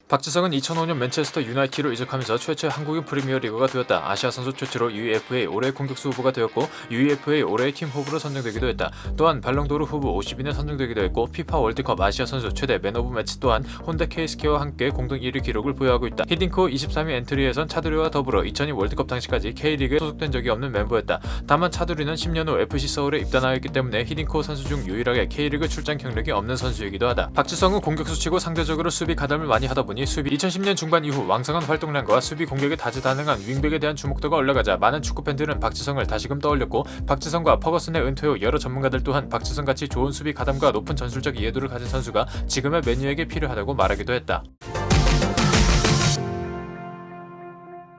박지성은 2005년 맨체스터 유나이티드로 이적하면서 최초의 한국인 프리미어리거가 되었다. 아시아 선수 최초로 UEFA 올해의 공격수 후보가 되었고 UEFA 올해의 팀 후보로 선정되기도 했다. 또한 발롱도르 후보 50인에 선정되기도 했고 피파 월드컵 아시아 선수 최대 맨 오브 매치 또한 혼다 케이스케와 함께 공동 1위 기록을 보유하고 있다. 히딩코 23위 엔트리에선 차두리와 더불어 2002 월드컵 당시까지 K리그에 소속된 적이 없는 멤버였다. 다만 차두리는 10년 후 FC 서울에 입단하였기 때문에 히딩코 선수 중 유일하게 K리그 출장 경력이 없는 선수이기도 하다. 박지성은 공격수치고 상대적으로 수비 가담을 많이 하다 보니 수비 2010년 중반 이후 왕성한 활동량과 수비 공격에 다재다능한 윙백에 대한 주목도가 올라가자 많은 축구 팬들은 박지성을 다시금 떠올렸고 박지성과 퍼거슨의 은퇴 후 여러 전문가들 또한 박지성같이 좋은 수비 가담과 높은 전술적 이해도를 가진 선수가 지금의 맨유에게 필요하다고 말하기도 했다.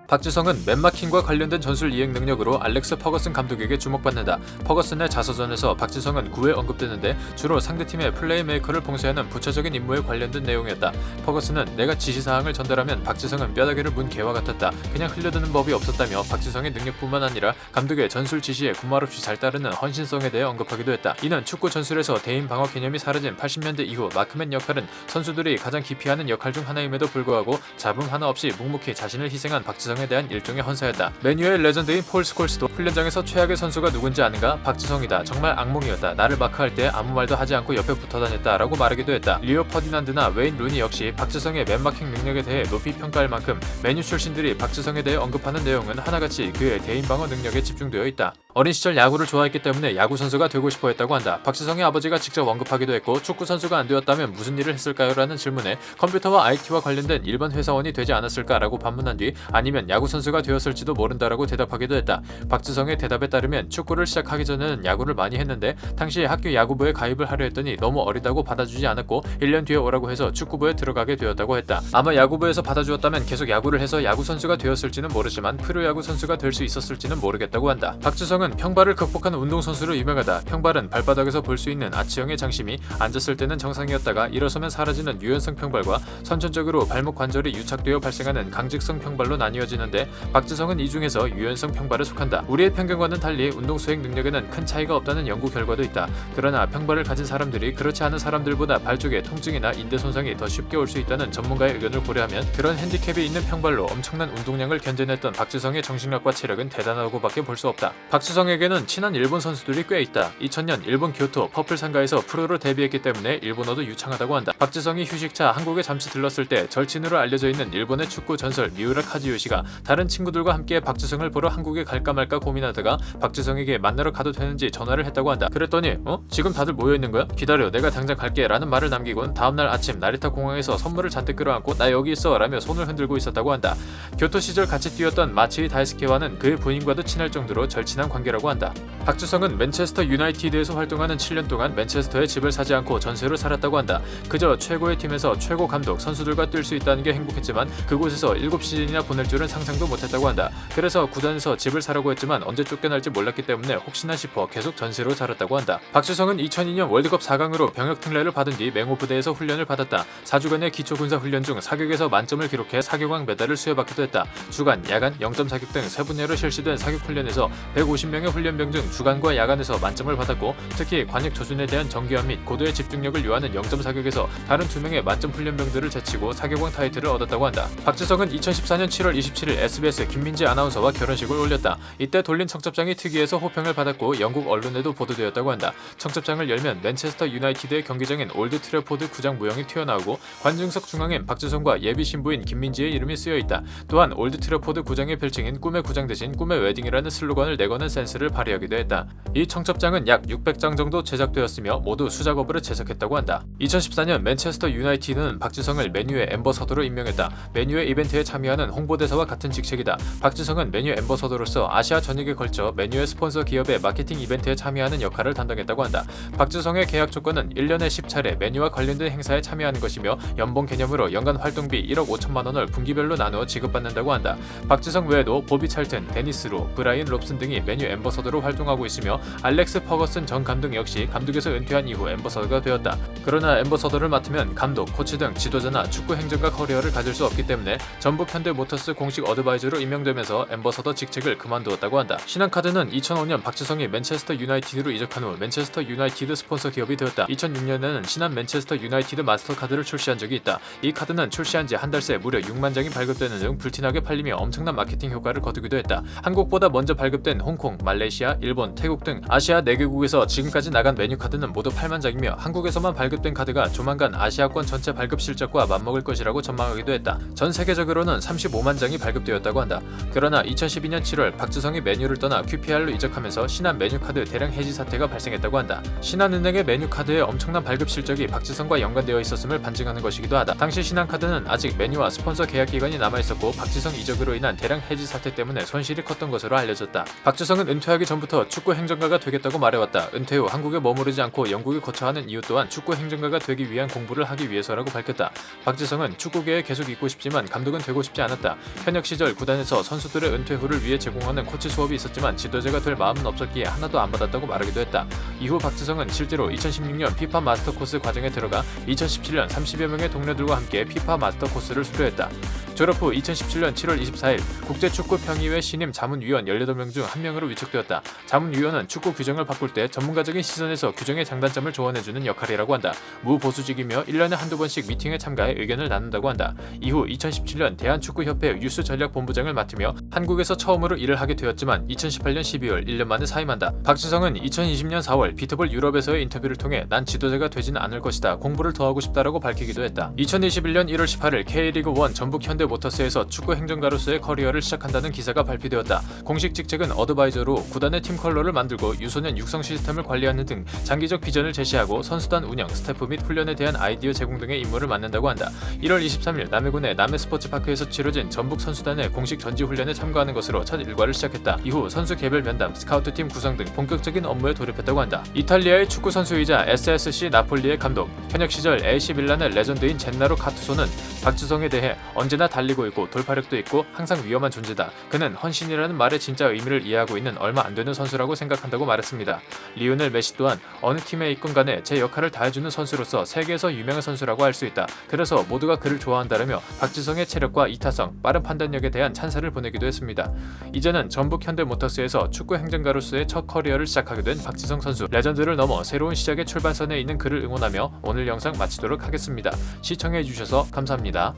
박지성은 맨마킹과 관련된 전술 이행 능력으로 알렉스 퍼거슨 감독에게 주목받는다. 퍼거슨의 자서전에서 박지성은 9회 언급되는데 주로 상대팀의 플레이메이커를 봉쇄하는 부차적인 임무에 관련된 내용이었다. 퍼거슨은 내가 지시사항을 전달하면 박지성은 뼈다귀를 문 개와 같았다. 그냥 흘려드는 법이 없었다며 박지성의 능력뿐만 아니라 감독의 전술 지시에 군말없이 잘 따르는 헌신성에 대해 언급하기도 했다. 이는 축구 전술에서 대인 방어 개념이 사라진 80년대 이후 마크맨 역할은 선수들이 가장 기피하는 역할 중 하나임에도 불구하고 잡음 하나 없이 묵묵히 자신을 희생한 박지성 에 대한 일종의 헌사였다. 맨유의 레전드인 폴 스콜스도 훈련장에서 최악의 선수가 누군지 아는가? 박지성이다. 정말 악몽이었다. 나를 마크할 때 아무 말도 하지 않고 옆에 붙어다녔다 라고 말하기도 했다. 리오 퍼디난드나 웨인 루니 역시 박지성의 맨마킹 능력에 대해 높이 평가할 만큼 맨유 출신들이 박지성에 대해 언급하는 내용은 하나같이 그의 대인 방어 능력에 집중되어 있다. 어린 시절 야구를 좋아했기 때문에 야구 선수가 되고 싶어 했다고 한다. 박지성의 아버지가 직접 언급하기도 했고 축구 선수가 안 되었다면 무슨 일을 했을까요? 라는 질문에 컴퓨터와 IT와 관련된 일반 회사원이 되지 않았을까라고 반문한 뒤 아니면 야구 선수가 되었을지도 모른다라고 대답하기도 했다. 박지성의 대답에 따르면 축구를 시작하기 전에는 야구를 많이 했는데 당시에 학교 야구부에 가입을 하려 했더니 너무 어리다고 받아주지 않았고 1년 뒤에 오라고 해서 축구부에 들어가게 되었다고 했다. 아마 야구부에서 받아주었다면 계속 야구를 해서 야구 선수가 되었을지는 모르지만 프로야구 선수가 될 수 있었을지는 모르겠다고 한다. 박지성은 평발을 극복한 운동선수로 유명하다. 평발은 발바닥에서 볼 수 있는 아치형의 장심이 앉았을 때는 정상이었다가 일어서면 사라지는 유연성 평발과 선천적으로 발목 관절이 유착되어 발생하는 강직성 평발로 나뉘어지는데 박지성은 이 중에서 유연성 평발에 속한다. 우리의 편견과는 달리 운동 수행 능력에는 큰 차이가 없다는 연구 결과도 있다. 그러나 평발을 가진 사람들이 그렇지 않은 사람들보다 발 쪽에 통증이나 인대 손상이 더 쉽게 올 수 있다는 전문가의 의견을 고려하면 그런 핸디캡이 있는 평발로 엄청난 운동량을 견뎌냈던 박지성의 정신력과 체력은 대단하고밖에 볼 수 없다. 박지성에게는 친한 일본 선수들이 꽤 있다. 2000년 일본 교토 퍼플 상가에서 프로로 데뷔했기 때문에 일본어도 유창하다고 한다. 박지성이 휴식차 한국에 잠시 들렀을 때 절친으로 알려져 있는 일본의 축구 전설 미우라 카즈요시가 다른 친구들과 함께 박지성을 보러 한국에 갈까 말까 고민하다가 박지성에게 만나러 가도 되는지 전화를 했다고 한다. 그랬더니 지금 다들 모여있는 거야? 기다려 내가 당장 갈게 라는 말을 남기곤 다음날 아침 나리타 공항에서 선물을 잔뜩 끌어안고 나 여기 있어 라며 손을 흔들고 있었다고 한다. 교토 시절 같이 뛰었던 마치히 다이스케와는 그의 부인과도 친할 정도로 절친한 관계라고 한다. 박지성은 맨체스터 유나이티드에서 활동하는 7년 동안 맨체스터에 집을 사지 않고 전세로 살았다고 한다. 그저 최고의 팀에서 최고 감독 선수들과 뛸 수 있다는 게 행복했지만 그곳에서 7시즌이나 보낼 줄은 상상도 못했다고 한다. 그래서 구단에서 집을 사라고 했지만 언제 쫓겨날지 몰랐기 때문에 혹시나 싶어 계속 전세로 살았다고 한다. 박지성은 2002년 월드컵 4강으로 병역 특례를 받은 뒤 맹호부대에서 훈련을 받았다. 4주간의 기초군사 훈련 중 사격에서 만점을 기록해 사격왕 메달을 수여받기도 했다. 주간, 야간, 0점 사격 등 세 분야로 실시된 사격 훈련에서 150명의 훈련병 중 주간과 야간에서 만점을 받았고 특히 관역 조준에 대한 정교함 및 고도의 집중력을 요하는 0점 사격에서 다른 2명의 만점 훈련병들을 제치고 사격왕 타이틀을 얻었다고 한다. 박지성은 2014년 7월 27일 SBS 김민지 아나운서와 결혼식을 올렸다. 이때 돌린 청첩장이 특이해서 호평을 받았고 영국 언론에도 보도되었다고 한다. 청첩장을 열면 맨체스터 유나이티드의 경기장인 올드 트래포드 구장 모형이 튀어나오고 관중석 중앙엔 박지성과 예비 신부인 김민지의 이름이 쓰여있다. 또한 올드 트래포드 구장의 별칭인 꿈의 구장 대신 꿈의 웨딩이라는 슬로건을 내거는 센스를 발휘하기도 했다. 이 청첩장은 약 600장 정도 제작되었으며 모두 수작업으로 제작했다고 한다. 2014년 맨체스터 유나이티드는 박지성을 맨유의 엠버서더로 임명했다. 맨유의 이벤트에 참여하는 홍보대사와 같은 직책이다. 박지성은 맨유 엠버서더로서 아시아 전역에 걸쳐 맨유의 스폰서 기업의 마케팅 이벤트에 참여하는 역할을 담당했다고 한다. 박지성의 계약 조건은 1년에 10차례 맨유와 관련된 행사에 참여하는 것이며 연봉 개념으로 연간 활동비 1억 5천만 원을 분기별로 나누어 지급받는다고 한다. 박지성 외에도 보비 찰튼, 데니스 로, 브라이언 롭슨 등이 맨유 앰버서더로 활동하고 있으며 알렉스 퍼거슨 전 감독 역시 감독에서 은퇴한 이후 앰버서더가 되었다. 그러나 앰버서더를 맡으면 감독, 코치 등 지도자나 축구 행정가 커리어를 가질 수 없기 때문에 전북 현대모터스 공식 어드바이저로 임명되면서 앰버서더 직책을 그만두었다고 한다. 신한카드는 2005년 박지성이 맨체스터 유나이티드로 이적한 후 맨체스터 유나이티드 스폰서 기업이 되었다. 2006년에는 신한 맨체스터 유나이티드 마스터카드를 출시한 적이 있다. 이 카드는 출시한 지 한 달 새 무려 6만 장이 발급되는 등 불티나게 팔리며 엄청난 마케팅 효과를 거두기도 했다. 한국보다 먼저 발급된 홍콩, 말레이시아, 일본, 태국 등 아시아 4개국에서 지금까지 나간 메뉴 카드는 모두 8만 장이며 한국에서만 발급된 카드가 조만간 아시아권 전체 발급 실적과 맞먹을 것이라고 전망하기도 했다. 전 세계적으로는 35만 장이 발급되었다고 한다. 그러나 2012년 7월 박지성이 메뉴를 떠나 QPR로 이적하면서 신한 메뉴 카드 대량 해지 사태가 발생했다고 한다. 신한은행의 메뉴 카드의 엄청난 발급 실적이 박지성과 연관되어 있었음을 반증하는 것이기도 하다. 당시 신한카드는 아직 메뉴와 스폰서 계약 기간이 남아있었고 박지성 이적으로 인한 대량 해지 사태 때문에 손실이 컸던 것으로 알려졌다. 박지성은 은퇴하기 전부터 축구 행정가가 되겠다고 말해왔다. 은퇴 후 한국에 머무르지 않고 영국에 거처하는 이유 또한 축구 행정가가 되기 위한 공부를 하기 위해서라고 밝혔다. 박지성은 축구계에 계속 있고 싶지만 감독은 되고 싶지 않았다. 현역 시절 구단에서 선수들의 은퇴 후를 위해 제공하는 코치 수업이 있었지만 지도자가 될 마음은 없었기에 하나도 안 받았다고 말하기도 했다. 이후 박지성은 실제로 2016년 피파 마스터 코스 과정에 들어가 2017년 30여 명의 동료들과 함께 피파 마스터 코스를 수료했다. 졸업 후 2017년 7월 24일 국제축구평의회 신임 자문위원 18명 중 1명으로 위촉되었다. 자문위원은 축구 규정을 바꿀 때 전문가적인 시선에서 규정의 장단점을 조언해주는 역할이라고 한다. 무보수직이며 1년에 한두 번씩 미팅에 참가해 의견을 나눈다고 한다. 이후 2017년 대한축구협회 유스전략본부장을 맡으며 한국에서 처음으로 일을 하게 되었지만 2018년 12월 1년 만에 사임한다. 박지성은 2020년 4월 비트볼 유럽에서의 인터뷰를 통해 난 지도자가 되진 않을 것이다. 공부를 더 하고 싶다라고 밝히기도 했다. 2021년 1월 18일 K리그1 전북 현대모터스에서 축구 행정가로서의 커리어를 시작한다는 기사가 발표되었다. 공식 직책은 어드바이저로 구단의 팀 컬러를 만들고 유소년 육성 시스템을 관리하는 등 장기적 비전을 제시하고 선수단 운영, 스태프 및 훈련에 대한 아이디어 제공 등의 임무를 맡는다고 한다. 1월 23일 남해군의 남해스포츠파크에서 치러진 전북 선수단의 공식 전지훈련에 참가하는 것으로 첫 일과를 시작했다. 이후 선수 개별 면담, 스카우트팀 구성 등 본격적인 업무에 돌입했다고 한다. 이탈리아의 축구 선수이자 SSC 나폴리의 감독, 현역 시절 AC 밀란의 레전드인 젠나로 카투소는 박지성에 대해 언제나 달리고 있고 돌파력도 있고 항상 위험한 존재다. 그는 헌신이라는 말의 진짜 의미를 이해하고 있는 얼마 안 되는 선수라고 생각한다고 말했습니다. 리오넬 메시 또한 어느 팀에 있건 간에 제 역할을 다해주는 선수로서 세계에서 유명한 선수라고 할 수 있다. 그래서 모두가 그를 좋아한다라며 박지성의 체력과 이타성, 빠른 판단력에 대한 찬사를 보내기도 했습니다. 이제는 전북 현대모터스에서 축구 행정가로서의 첫 커리어를 시작하게 된 박지성 선수, 레전드를 넘어 새로운 시작의 출발선에 있는 그를 응원하며 오늘 영상 마치도록 하겠습니다. 시청해주셔서 감사합니다.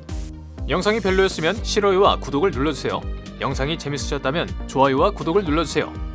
영상이 별로였으면 싫어요와 구독을 눌러주세요. 영상이 재밌으셨다면 좋아요와 구독을 눌러주세요.